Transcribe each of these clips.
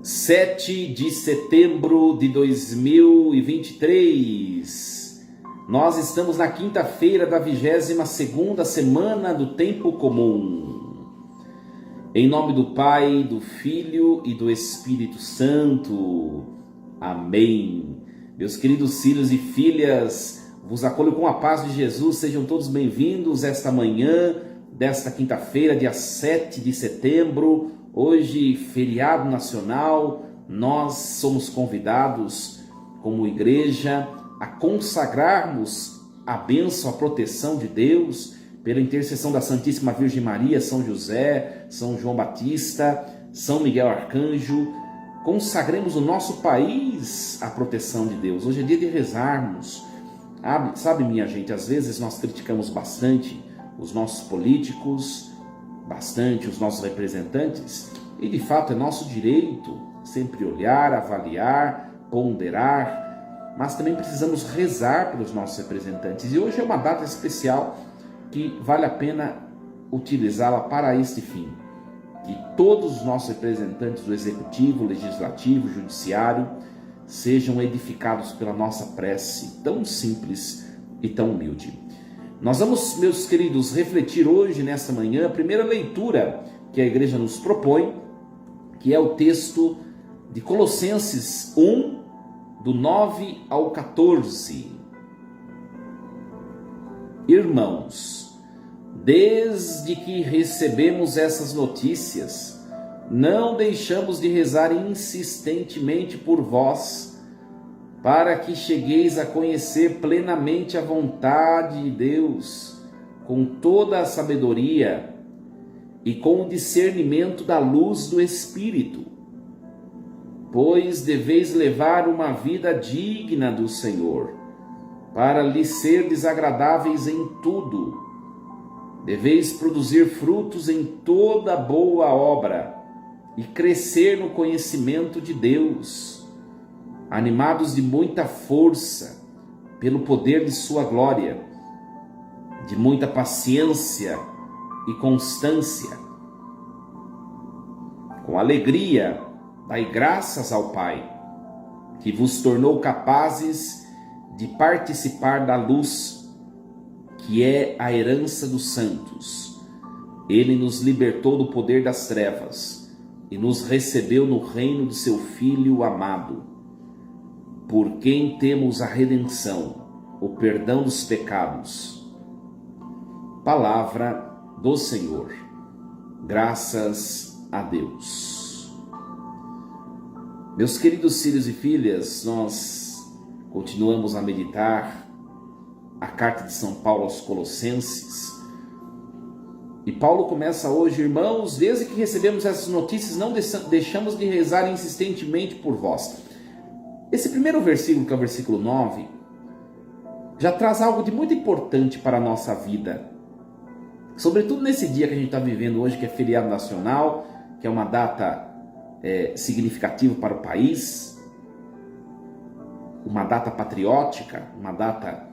7 de setembro de 2023. Nós estamos na quinta-feira da 22ª semana do tempo comum. Em nome do Pai, do Filho e do Espírito Santo. Amém. Meus queridos filhos e filhas, vos acolho com a paz de Jesus. Sejam todos bem-vindos esta manhã desta quinta-feira, dia 7 de setembro. Hoje, feriado nacional, nós somos convidados, como igreja, a consagrarmos a bênção, a proteção de Deus, pela intercessão da Santíssima Virgem Maria, São José, São João Batista, São Miguel Arcanjo. Consagremos o nosso país à proteção de Deus. Hoje é dia de rezarmos. Sabe, minha gente, às vezes nós criticamos bastante os nossos políticos, bastante os nossos representantes, e de fato é nosso direito sempre olhar, avaliar, ponderar, mas também precisamos rezar pelos nossos representantes. E hoje é uma data especial que vale a pena utilizá-la para este fim. Que todos os nossos representantes do Executivo, Legislativo, Judiciário sejam edificados pela nossa prece tão simples e tão humilde. Nós vamos, meus queridos, refletir hoje, nesta manhã, a primeira leitura que a igreja nos propõe, que é o texto de Colossenses 1, do 9 ao 14. Irmãos, desde que recebemos essas notícias, não deixamos de rezar insistentemente por vós, para que chegueis a conhecer plenamente a vontade de Deus, com toda a sabedoria e com o discernimento da luz do Espírito, pois deveis levar uma vida digna do Senhor, para lhe ser desagradáveis em tudo. Deveis produzir frutos em toda boa obra e crescer no conhecimento de Deus, animados de muita força pelo poder de sua glória, de muita paciência e constância. Com alegria, dai graças ao Pai, que vos tornou capazes de participar da luz, que é a herança dos santos. Ele nos libertou do poder das trevas e nos recebeu no reino de seu Filho amado, por quem temos a redenção, o perdão dos pecados. Palavra do Senhor. Graças a Deus. Meus queridos filhos e filhas, nós continuamos a meditar a carta de São Paulo aos Colossenses. E Paulo começa hoje: irmãos, desde que recebemos essas notícias, não deixamos de rezar insistentemente por vós. Esse primeiro versículo, que é o versículo 9, já traz algo de muito importante para a nossa vida. Sobretudo nesse dia que a gente está vivendo hoje, que é feriado nacional, que é uma data significativa para o país, uma data patriótica, uma data,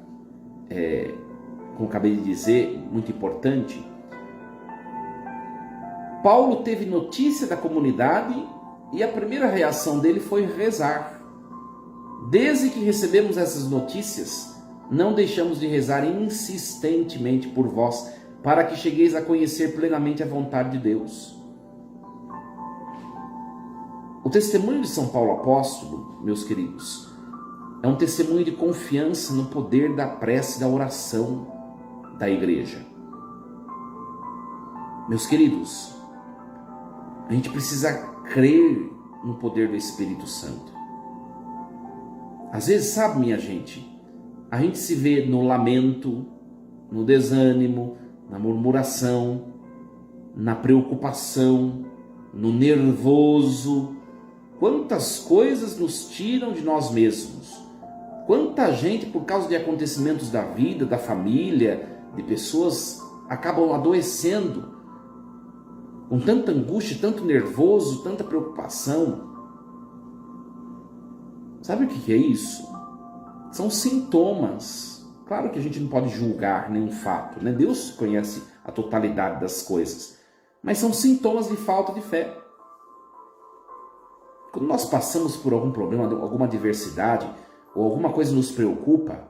como acabei de dizer, muito importante. Paulo teve notícia da comunidade e a primeira reação dele foi rezar. Desde que recebemos essas notícias, não deixamos de rezar insistentemente por vós, para que chegueis a conhecer plenamente a vontade de Deus. O testemunho de São Paulo apóstolo, meus queridos, é um testemunho de confiança no poder da prece e da oração da igreja. Meus queridos, a gente precisa crer no poder do Espírito Santo. Às vezes, sabe, minha gente, a gente se vê no lamento, no desânimo, na murmuração, na preocupação, no nervoso. Quantas coisas nos tiram de nós mesmos. Quanta gente, por causa de acontecimentos da vida, da família, de pessoas, acabam adoecendo, com tanta angústia, tanto nervoso, tanta preocupação. Sabe o que é isso? São sintomas. Claro que a gente não pode julgar nenhum fato, né? Deus conhece a totalidade das coisas, mas são sintomas de falta de fé. Quando nós passamos por algum problema, alguma adversidade, ou alguma coisa nos preocupa,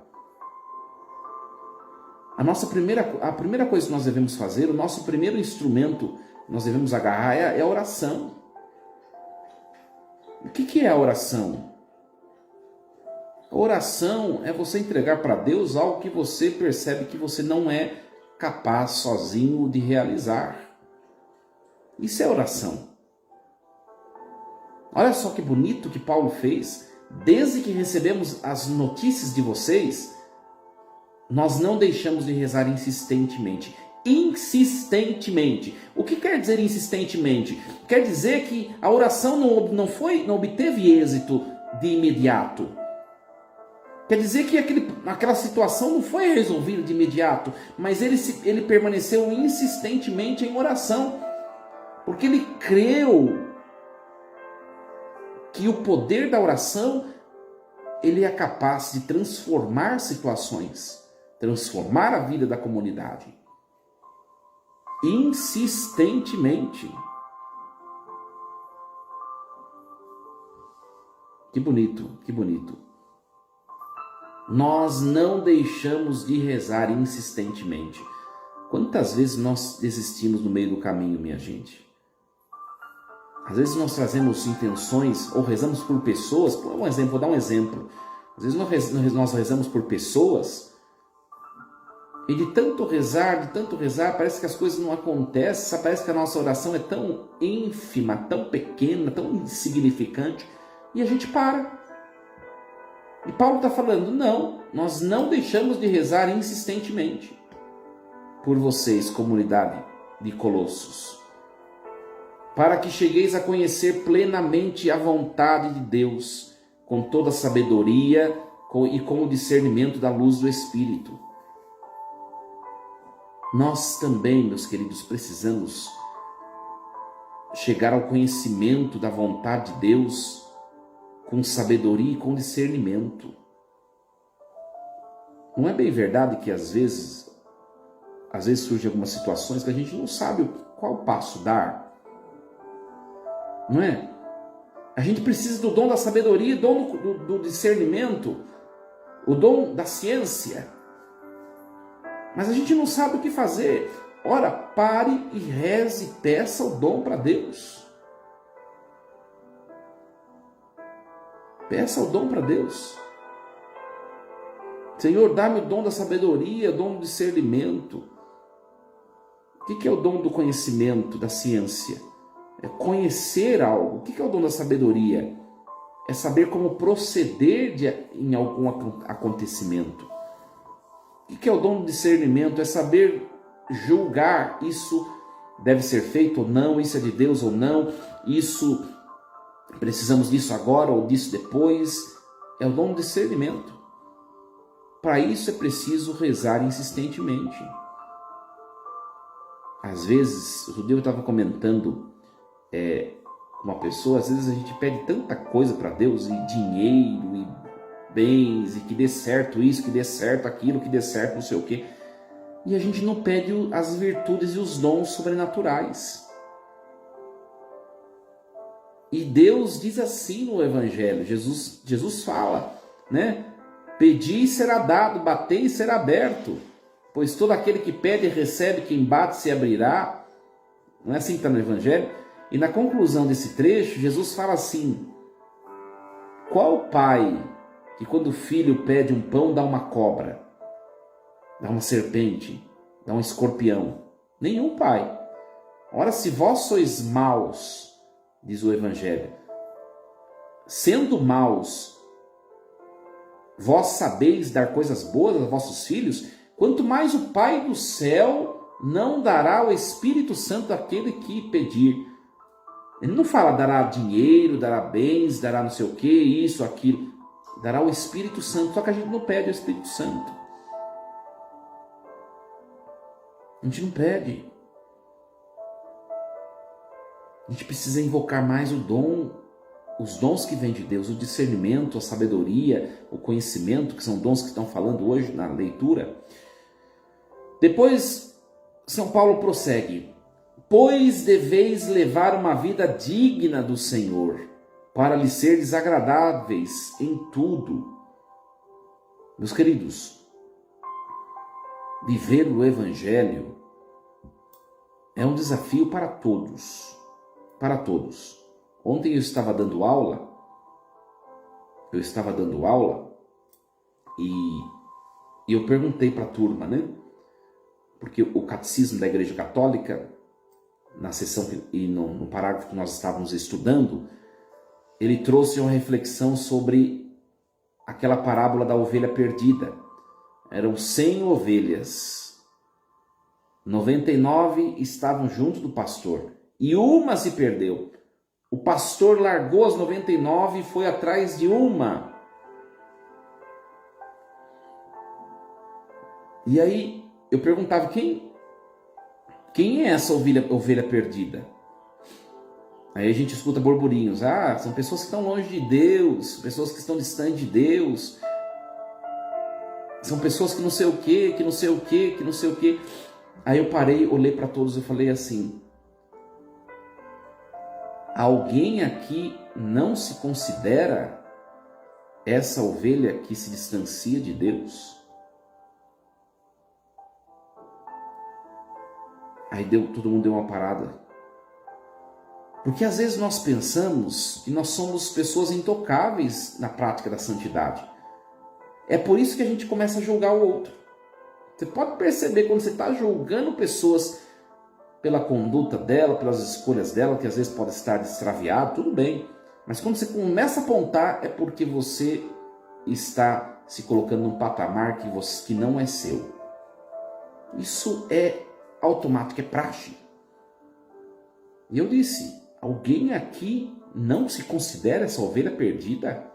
a primeira coisa que nós devemos fazer, o nosso primeiro instrumento que nós devemos agarrar é a oração. O que é a oração? A oração é você entregar para Deus algo que você percebe que você não é capaz sozinho de realizar. Isso é oração. Olha só que bonito que Paulo fez. Desde que recebemos as notícias de vocês, nós não deixamos de rezar insistentemente. Insistentemente. O que quer dizer insistentemente? Quer dizer que a oração não obteve êxito de imediato. Quer dizer que aquela situação não foi resolvida de imediato, mas ele permaneceu insistentemente em oração, porque ele creu que o poder da oração ele é capaz de transformar situações, transformar a vida da comunidade. Insistentemente. Que bonito, que bonito. Nós não deixamos de rezar insistentemente. Quantas vezes nós desistimos no meio do caminho, minha gente? Às vezes nós trazemos intenções ou rezamos por pessoas. Vou dar um exemplo. Às vezes nós rezamos por pessoas e de tanto rezar, parece que as coisas não acontecem, parece que a nossa oração é tão ínfima, tão pequena, tão insignificante, e a gente para. E Paulo está falando, não, nós não deixamos de rezar insistentemente por vocês, comunidade de Colossos, para que chegueis a conhecer plenamente a vontade de Deus, com toda a sabedoria e com o discernimento da luz do Espírito. Nós também, meus queridos, precisamos chegar ao conhecimento da vontade de Deus com sabedoria e com discernimento. Não é bem verdade que às vezes surgem algumas situações que a gente não sabe qual passo dar? Não é? A gente precisa do dom da sabedoria, dom do discernimento, o dom da ciência. Mas a gente não sabe o que fazer. Ora, pare e reze, peça o dom para Deus. Peça o dom para Deus. Senhor, dá-me o dom da sabedoria, o dom do discernimento. O que é o dom do conhecimento, da ciência? É conhecer algo. O que é o dom da sabedoria? É saber como proceder em algum acontecimento. O que é o dom do discernimento? É saber julgar, isso deve ser feito ou não, isso é de Deus ou não, isso precisamos disso agora ou disso depois. É o dom do discernimento. Para isso é preciso rezar insistentemente. Às vezes, o Deus estava comentando com uma pessoa, às vezes a gente pede tanta coisa para Deus, e dinheiro, e bens, e que dê certo isso, que dê certo aquilo, que dê certo não sei o quê. E a gente não pede as virtudes e os dons sobrenaturais. E Deus diz assim no Evangelho, Jesus fala, né? Pedi e será dado, batei e será aberto, pois todo aquele que pede recebe, quem bate se abrirá. Não é assim que está no Evangelho? E na conclusão desse trecho, Jesus fala assim: qual pai que quando o filho pede um pão dá uma cobra, dá uma serpente, dá um escorpião? Nenhum pai. Ora, se vós sois maus, diz o Evangelho, sendo maus, vós sabeis dar coisas boas aos vossos filhos, quanto mais o Pai do céu não dará o Espírito Santo àquele que pedir. Ele não fala dará dinheiro, dará bens, dará não sei o que, isso, aquilo. Dará o Espírito Santo, só que a gente não pede o Espírito Santo. A gente não pede. A gente precisa invocar mais o dom, os dons que vêm de Deus, o discernimento, a sabedoria, o conhecimento, que são dons que estão falando hoje na leitura. Depois, São Paulo prossegue: pois deveis levar uma vida digna do Senhor, para lhe ser desagradáveis em tudo. Meus queridos, viver o Evangelho é um desafio para todos, para todos. Ontem eu estava dando aula e eu perguntei para a turma, né? Porque o catecismo da Igreja Católica, na sessão e no parágrafo que nós estávamos estudando, ele trouxe uma reflexão sobre aquela parábola da ovelha perdida. Eram 100 ovelhas, 99 estavam junto do pastor e uma se perdeu. O pastor largou as 99 e foi atrás de uma. E aí eu perguntava, quem é essa ovelha perdida? Aí a gente escuta burburinhos. São pessoas que estão longe de Deus, pessoas que estão distantes de Deus. São pessoas que não sei o quê, que não sei o quê, que não sei o quê. Aí eu parei, olhei para todos e falei assim: alguém aqui não se considera essa ovelha que se distancia de Deus? Aí todo mundo deu uma parada. Porque às vezes nós pensamos que nós somos pessoas intocáveis na prática da santidade. É por isso que a gente começa a julgar o outro. Você pode perceber quando você está julgando pessoas pela conduta dela, pelas escolhas dela, que às vezes pode estar extraviado, tudo bem. Mas quando você começa a apontar, é porque você está se colocando num patamar que não é seu. Isso é automático, é praxe. E eu disse: alguém aqui não se considera essa ovelha perdida?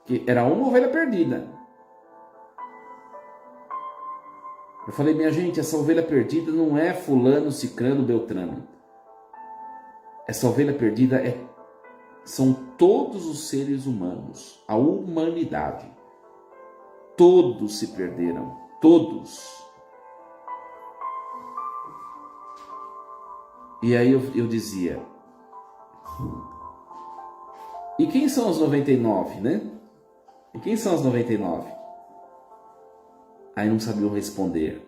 Que era uma ovelha perdida. Eu falei: minha gente, essa ovelha perdida não é fulano, cicrano, beltrano. Essa ovelha perdida são todos os seres humanos, a humanidade. Todos se perderam, todos. E aí eu dizia: e quem são os 99, né? E quem são os 99? Aí não sabiam responder.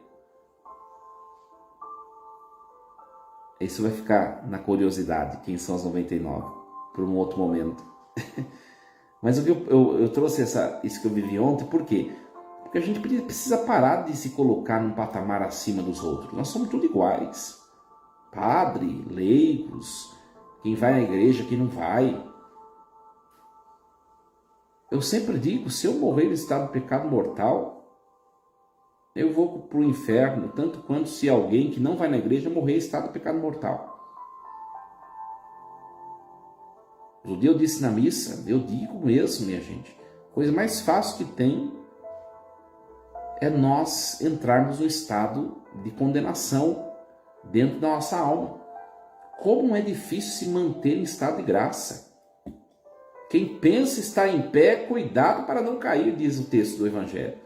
Isso vai ficar na curiosidade, quem são os 99, por um outro momento. Mas eu trouxe isso que eu vivi ontem, por quê? Porque a gente precisa parar de se colocar num patamar acima dos outros. Nós somos tudo iguais. Padre, leigos, quem vai na igreja, quem não vai. Eu sempre digo, se eu morrer em estado de pecado mortal, eu vou para o inferno, tanto quanto se alguém que não vai na igreja morrer em estado de pecado mortal. O dia eu disse na missa, eu digo mesmo, minha gente, a coisa mais fácil que tem é nós entrarmos no estado de condenação dentro da nossa alma. Como é difícil se manter em estado de graça. Quem pensa estar em pé, cuidado para não cair, diz o texto do Evangelho.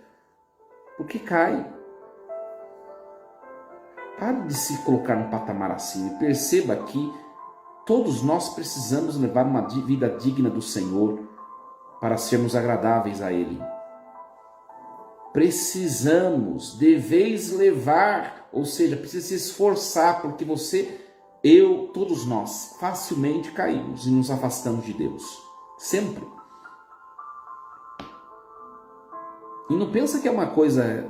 Porque cai. Pare de se colocar num patamar assim e perceba que todos nós precisamos levar uma vida digna do Senhor para sermos agradáveis a Ele. Precisamos, deveis levar, ou seja, precisa se esforçar, porque você, eu, todos nós, facilmente caímos e nos afastamos de Deus. Sempre. E não pensa que é uma coisa,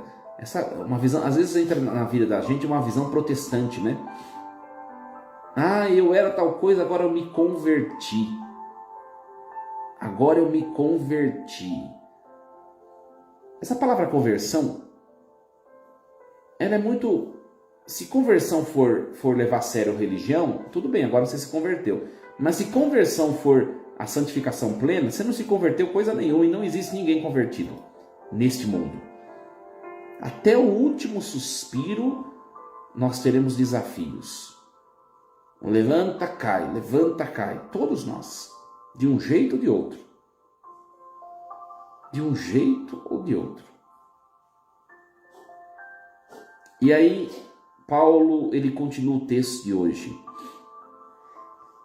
uma visão, às vezes entra na vida da gente uma visão protestante, né? Eu era tal coisa, agora eu me converti. Agora eu me converti. Essa palavra conversão, ela é muito... Se conversão for levar a sério a religião, tudo bem, agora você se converteu. Mas se conversão for a santificação plena, você não se converteu coisa nenhuma e não existe ninguém convertido neste mundo. Até o último suspiro, nós teremos desafios. Levanta, cai, todos nós, de um jeito ou de outro. De um jeito ou de outro. E aí, Paulo, ele continua o texto de hoje.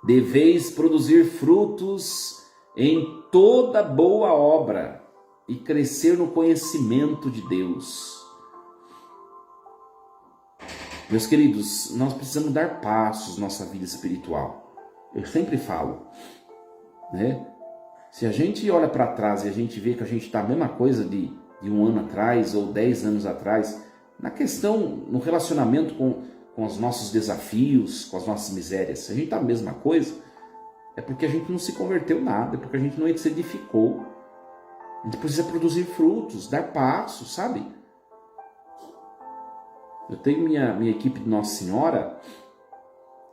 deveis produzir frutos em toda boa obra e crescer no conhecimento de Deus. Meus queridos, nós precisamos dar passos na nossa vida espiritual. Eu sempre falo, né? Se a gente olha para trás e a gente vê que a gente está a mesma coisa de um ano atrás ou 10 anos atrás, na questão, no relacionamento com os nossos desafios, com as nossas misérias, se a gente está a mesma coisa, é porque a gente não se converteu nada, é porque a gente não se edificou. A gente precisa produzir frutos, dar passos, sabe? Eu tenho minha equipe de Nossa Senhora,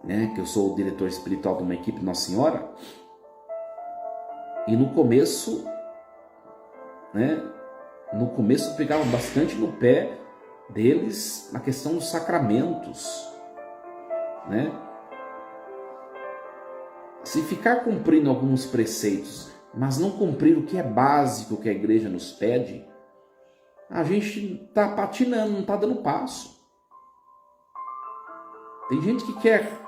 né, que eu sou o diretor espiritual de uma equipe de Nossa Senhora, e no começo eu pegava bastante no pé deles na questão dos sacramentos, né? Se ficar cumprindo alguns preceitos, mas não cumprir o que é básico que a igreja nos pede, a gente está patinando, não está dando passo. Tem gente que quer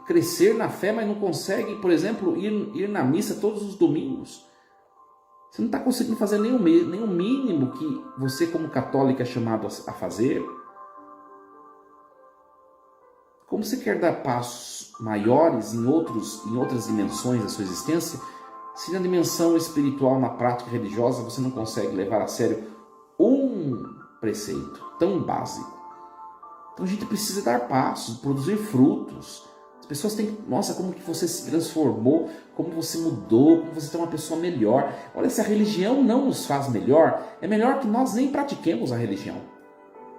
crescer na fé, mas não consegue, por exemplo, ir na missa todos os domingos. Você não está conseguindo fazer nem o mínimo que você, como católico, é chamado a fazer. Como você quer dar passos maiores em outras dimensões da sua existência, se na dimensão espiritual, na prática religiosa, você não consegue levar a sério um preceito tão básico? Então a gente precisa dar passos, produzir frutos. As pessoas têm que, nossa, como que você se transformou, como você mudou, como você é uma pessoa melhor. Olha, se a religião não nos faz melhor, é melhor que nós nem pratiquemos a religião.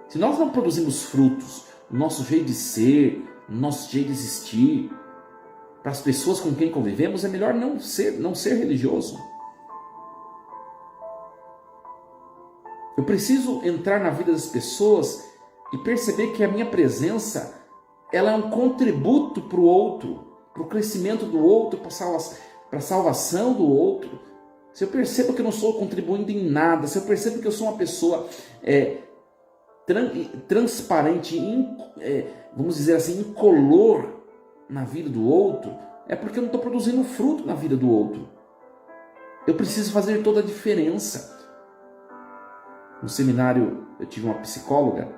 Se nós não produzimos frutos no nosso jeito de ser, no nosso jeito de existir, para as pessoas com quem convivemos, é melhor não ser religioso. Eu preciso entrar na vida das pessoas e perceber que a minha presença, ela é um contributo para o outro, para o crescimento do outro, para a salvação do outro. Se eu percebo que eu não estou contribuindo em nada, se eu percebo que eu sou uma pessoa transparente, vamos dizer assim, incolor na vida do outro, é porque eu não estou produzindo fruto na vida do outro. Eu preciso fazer toda a diferença. No seminário eu tive uma psicóloga,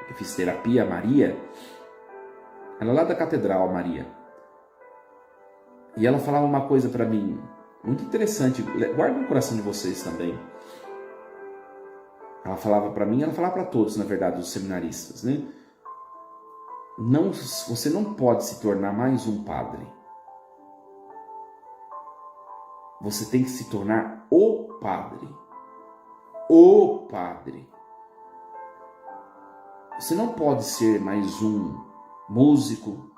que fiz terapia, a Maria. Ela é lá da Catedral, a Maria. E ela falava uma coisa para mim, muito interessante, guarda no coração de vocês também. Ela falava para mim, ela falava para todos, na verdade, os seminaristas, né? Você não pode se tornar mais um padre. Você tem que se tornar o padre. O padre. Você não pode ser mais um músico,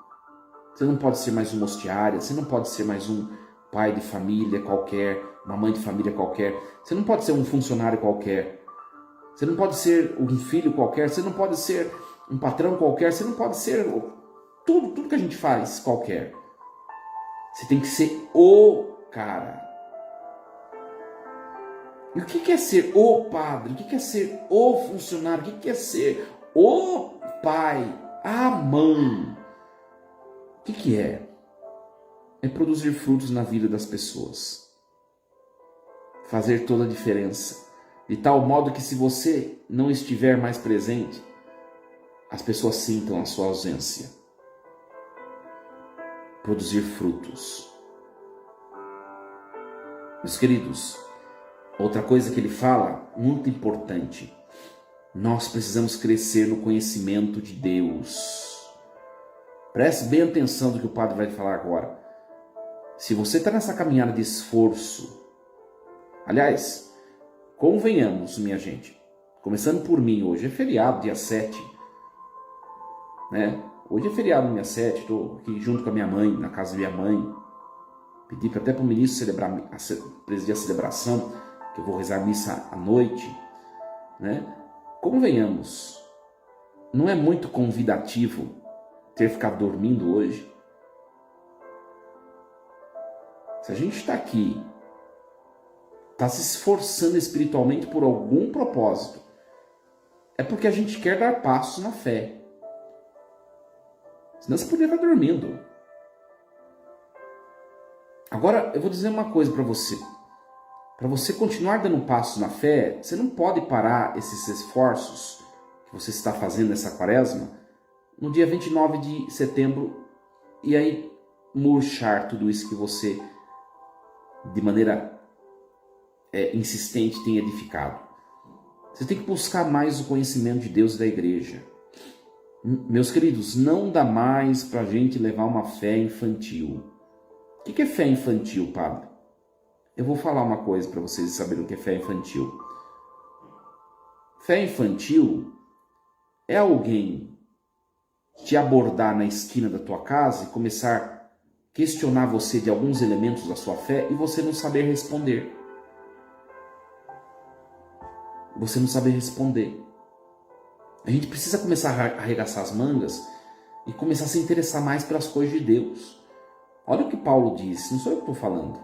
você não pode ser mais um hostiário, você não pode ser mais um pai de família qualquer, uma mãe de família qualquer, você não pode ser um funcionário qualquer, você não pode ser um filho qualquer, você não pode ser um patrão qualquer, você não pode ser tudo que a gente faz qualquer. Você tem que ser o cara. E o que é ser o padre? O que é ser o funcionário? O que é ser o pai? A mãe? O que é? É produzir frutos na vida das pessoas. Fazer toda a diferença. De tal modo que se você não estiver mais presente, as pessoas sintam a sua ausência. Produzir frutos. Meus queridos, outra coisa que ele fala, muito importante, nós precisamos crescer no conhecimento de Deus. Preste bem atenção do que o padre vai falar agora. Se você está nessa caminhada de esforço, aliás, convenhamos, minha gente, começando por mim, hoje é feriado, dia 7, né? Hoje é feriado, dia 7, estou aqui junto com a minha mãe, na casa da minha mãe. Pedi até para o ministro presidir a celebração, que eu vou rezar a missa à noite, né? Convenhamos, não é muito convidativo ter ficado dormindo hoje? Se a gente está aqui, está se esforçando espiritualmente por algum propósito, é porque a gente quer dar passos na fé. Senão você poderia estar dormindo. Agora, eu vou dizer uma coisa para você. Para você continuar dando passos na fé, você não pode parar esses esforços que você está fazendo nessa quaresma no dia 29 de setembro e aí murchar tudo isso que você, de maneira insistente, tem edificado. Você tem que buscar mais o conhecimento de Deus e da igreja. Meus queridos, não dá mais para a gente levar uma fé infantil. O que é fé infantil, padre? Eu vou falar uma coisa para vocês saberem o que é fé infantil. Fé infantil é alguém te abordar na esquina da tua casa e começar a questionar você de alguns elementos da sua fé e você não saber responder. Você não saber responder. A gente precisa começar a arregaçar as mangas e começar a se interessar mais pelas coisas de Deus. Olha o que Paulo diz, não sou eu que estou falando.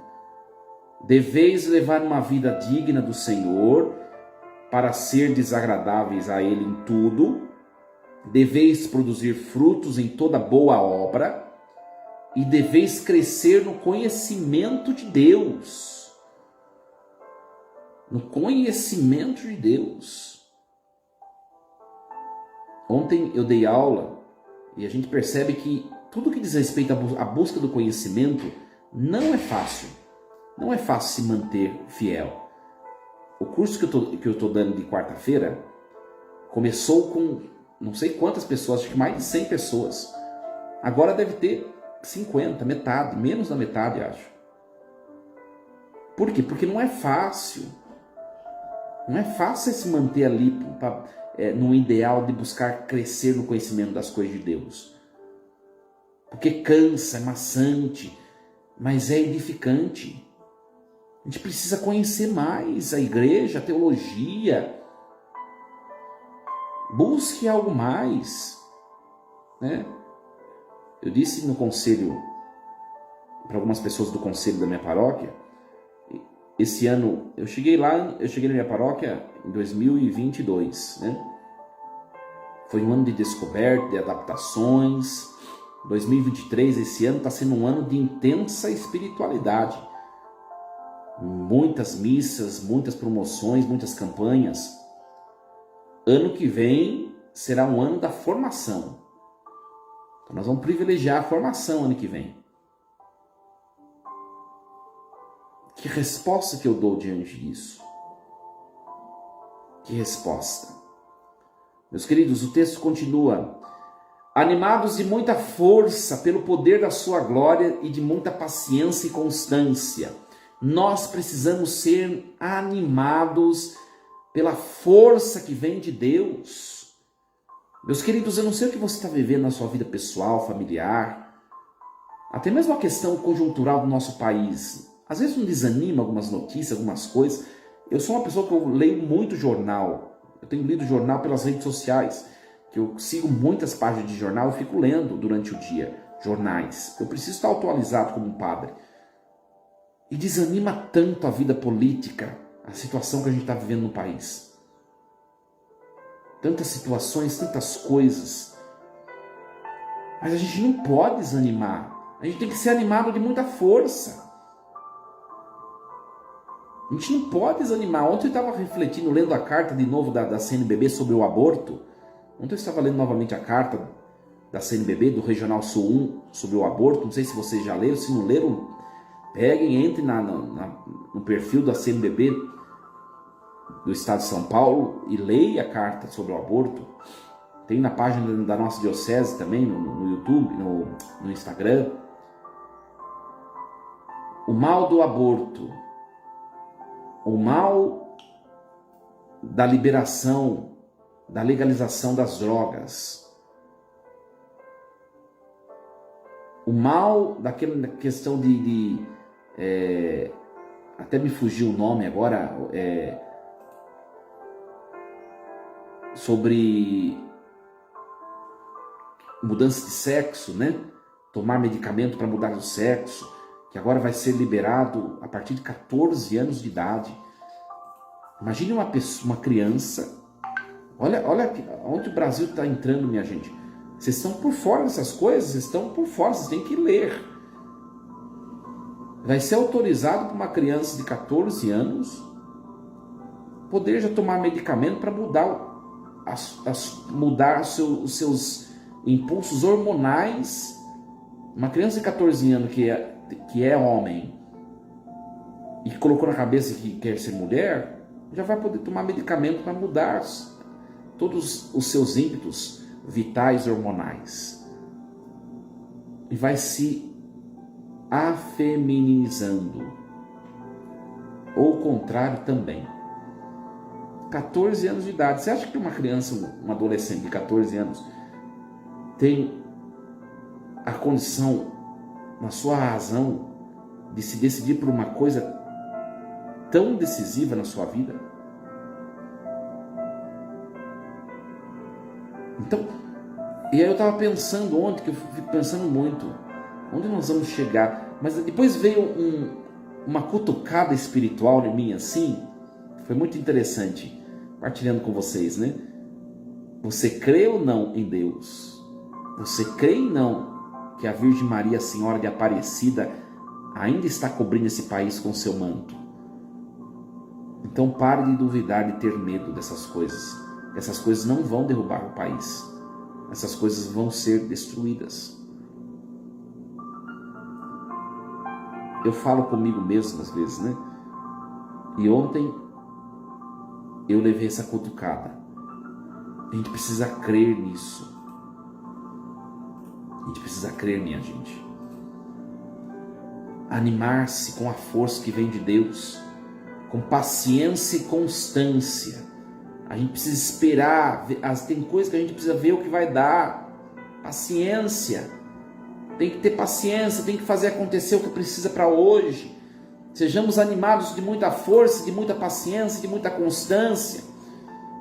Deveis levar uma vida digna do Senhor, para ser desagradáveis a Ele em tudo. Deveis produzir frutos em toda boa obra. E deveis crescer no conhecimento de Deus. No conhecimento de Deus. Ontem eu dei aula e a gente percebe que tudo que diz respeito à busca do conhecimento não é fácil. Não é fácil se manter fiel. O curso que eu estou dando de quarta-feira começou com não sei quantas pessoas, acho que mais de 100 pessoas. Agora deve ter 50, metade, menos da metade, acho. Por quê? Porque não é fácil. Não é fácil se manter ali no ideal de buscar crescer no conhecimento das coisas de Deus. Porque cansa, é maçante, mas é edificante. A gente precisa conhecer mais a igreja, a teologia. Busque algo mais, né? Eu disse no conselho, para algumas pessoas do conselho da minha paróquia, esse ano, eu cheguei na minha paróquia em 2022, né? Foi um ano de descoberta, de adaptações. 2023, esse ano, está sendo um ano de intensa espiritualidade. Muitas missas, muitas promoções, muitas campanhas. Ano que vem será um ano da formação. Então nós vamos privilegiar a formação ano que vem. Que resposta que eu dou diante disso? Que resposta? Meus queridos, o texto continua. Animados de muita força pelo poder da sua glória e de muita paciência e constância. Nós precisamos ser animados pela força que vem de Deus. Meus queridos, eu não sei o que você está vivendo na sua vida pessoal, familiar, até mesmo a questão conjuntural do nosso país. Às vezes me desanima algumas notícias, algumas coisas. Eu sou uma pessoa que eu leio muito jornal. Eu tenho lido jornal pelas redes sociais, que eu sigo muitas páginas de jornal, eu fico lendo durante o dia jornais. Eu preciso estar atualizado como um padre. E desanima tanto a vida política, a situação que a gente está vivendo no país. Tantas situações, tantas coisas. Mas a gente não pode desanimar. A gente tem que ser animado de muita força. A gente não pode desanimar. Ontem eu estava refletindo, lendo a carta de novo da CNBB sobre o aborto. Ontem eu estava lendo novamente a carta da CNBB, do Regional Sul 1, sobre o aborto. Não sei se vocês já leram. Se não leram, peguem, entrem no perfil da CNBB do Estado de São Paulo e leia a carta sobre o aborto. Tem na página da nossa diocese também, no YouTube, no Instagram. O mal do aborto, o mal da liberação, da legalização das drogas, o mal daquela questão até me fugiu o nome agora, sobre mudança de sexo, né? Tomar medicamento para mudar o sexo, que agora vai ser liberado a partir de 14 anos de idade. Imagine uma criança. Olha onde o Brasil está entrando, minha gente. Vocês estão por fora dessas coisas, vocês estão por fora, vocês têm que ler. Vai ser autorizado para uma criança de 14 anos poder já tomar medicamento para mudar os seus impulsos hormonais. Uma criança de 14 anos que é homem e que colocou na cabeça que quer ser mulher, já vai poder tomar medicamento para mudar todos os seus ímpetos vitais hormonais. E vai se afeminizando. Ou o contrário também. 14 anos de idade. Você acha que uma criança, um adolescente de 14 anos tem a condição, na sua razão, de se decidir por uma coisa tão decisiva na sua vida? Então, e aí eu estava pensando ontem, que eu fico pensando muito, onde nós vamos chegar? Mas depois veio uma cutucada espiritual em mim assim, foi muito interessante, partilhando com vocês, né? Você crê ou não em Deus? Você crê ou não que a Virgem Maria, Senhora de Aparecida, ainda está cobrindo esse país com seu manto? Então pare de duvidar, de ter medo dessas coisas. Essas coisas não vão derrubar o país. Essas coisas vão ser destruídas. Eu falo comigo mesmo às vezes, né? E ontem eu levei essa cutucada. A gente precisa crer nisso. A gente precisa crer, minha gente. Animar-se com a força que vem de Deus, com paciência e constância. A gente precisa esperar, tem coisas que a gente precisa ver o que vai dar. Paciência. Tem que ter paciência, tem que fazer acontecer o que precisa para hoje. Sejamos animados de muita força, de muita paciência, de muita constância.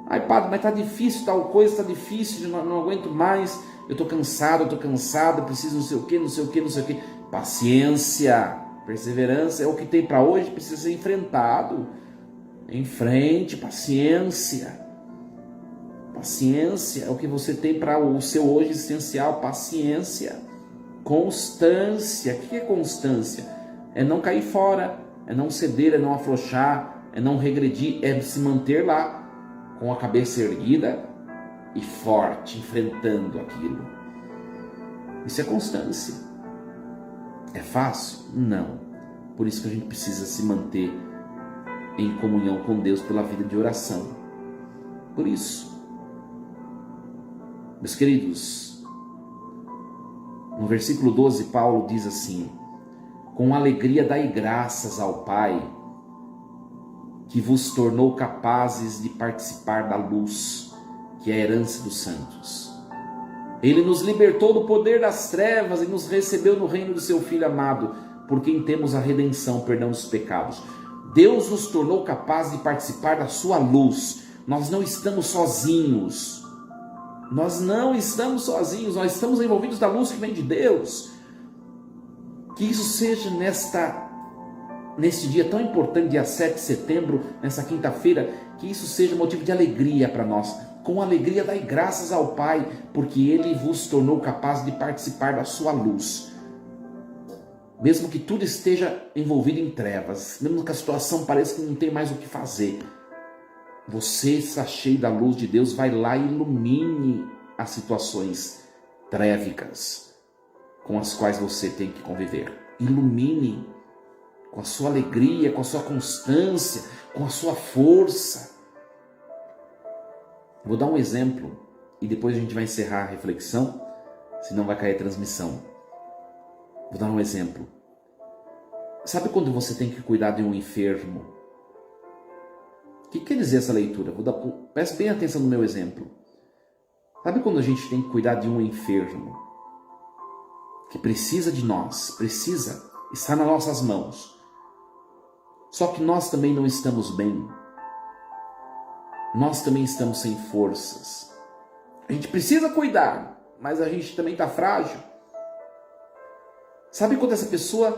Ai, padre, mas está difícil tal coisa, está difícil, não aguento mais. Eu estou cansado, preciso não sei o que, não sei o que, não sei o que. Paciência, perseverança é o que tem para hoje, precisa ser enfrentado. Em frente, paciência. Paciência é o que você tem para o seu hoje existencial. Paciência. Constância. O que é constância? É não cair fora, é não ceder, é não afrouxar, é não regredir, é se manter lá com a cabeça erguida e forte, enfrentando aquilo. Isso é constância. É fácil? Não. Por isso que a gente precisa se manter em comunhão com Deus pela vida de oração. Por isso, meus queridos, no versículo 12, Paulo diz assim: com alegria dai graças ao Pai, que vos tornou capazes de participar da luz, que é a herança dos santos. Ele nos libertou do poder das trevas e nos recebeu no reino do seu Filho amado, por quem temos a redenção, perdão dos pecados. Deus nos tornou capazes de participar da sua luz. Nós não estamos sozinhos. Nós não estamos sozinhos, nós estamos envolvidos da luz que vem de Deus. Que isso seja neste dia tão importante, dia 7 de setembro, nessa quinta-feira, que isso seja motivo de alegria para nós. Com alegria dai graças ao Pai, porque Ele vos tornou capazes de participar da sua luz. Mesmo que tudo esteja envolvido em trevas, mesmo que a situação pareça que não tem mais o que fazer, você está cheio da luz de Deus, vai lá e ilumine as situações trévicas com as quais você tem que conviver. Ilumine com a sua alegria, com a sua constância, com a sua força. Vou dar um exemplo e depois a gente vai encerrar a reflexão, senão vai cair a transmissão. Vou dar um exemplo. Sabe quando você tem que cuidar de um enfermo? O que quer dizer essa leitura? Preste bem atenção no meu exemplo. Sabe quando a gente tem que cuidar de um enfermo que precisa de nós, está nas nossas mãos, só que nós também não estamos bem, nós também estamos sem forças, a gente precisa cuidar, mas a gente também está frágil. Sabe quando essa pessoa,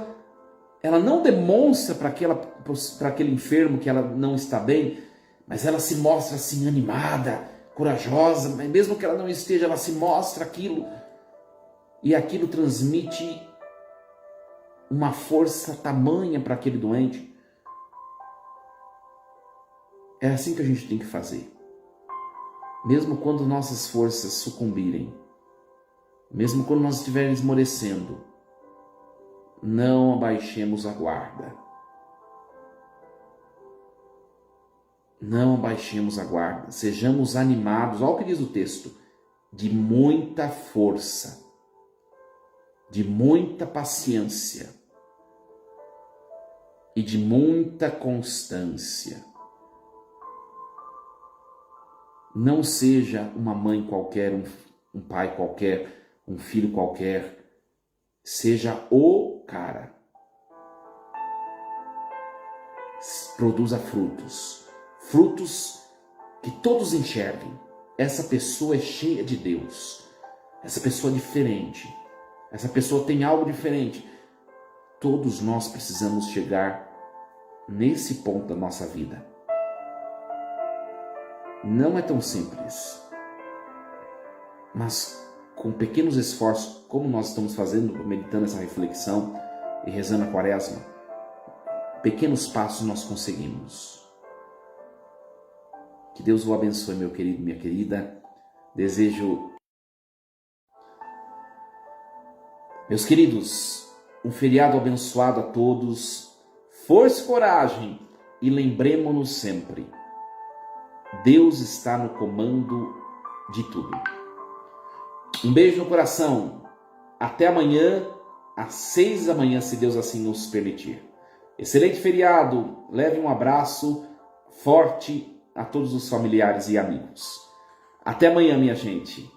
ela não demonstra para aquele enfermo que ela não está bem, mas ela se mostra assim animada, corajosa, mas mesmo que ela não esteja, ela se mostra aquilo, e aquilo transmite uma força tamanha para aquele doente. É assim que a gente tem que fazer. Mesmo quando nossas forças sucumbirem, mesmo quando nós estivermos esmorecendo, não abaixemos a guarda. Não abaixemos a guarda. Sejamos animados, olha o que diz o texto, de muita força, de muita paciência e de muita constância. Não seja uma mãe qualquer, um pai qualquer, um filho qualquer. Seja o cara. Produza frutos. Frutos que todos enxerguem. Essa pessoa é cheia de Deus. Essa pessoa é diferente. Essa pessoa tem algo diferente. Todos nós precisamos chegar nesse ponto da nossa vida. Não é tão simples, mas com pequenos esforços, como nós estamos fazendo, meditando essa reflexão e rezando a Quaresma, pequenos passos nós conseguimos. Que Deus o abençoe, meu querido, minha querida. Desejo, meus queridos, um feriado abençoado a todos. Força e coragem e lembremos-nos sempre: Deus está no comando de tudo. Um beijo no coração. Até amanhã, às 6 da manhã, se Deus assim nos permitir. Excelente feriado. Leve um abraço forte a todos os familiares e amigos. Até amanhã, minha gente.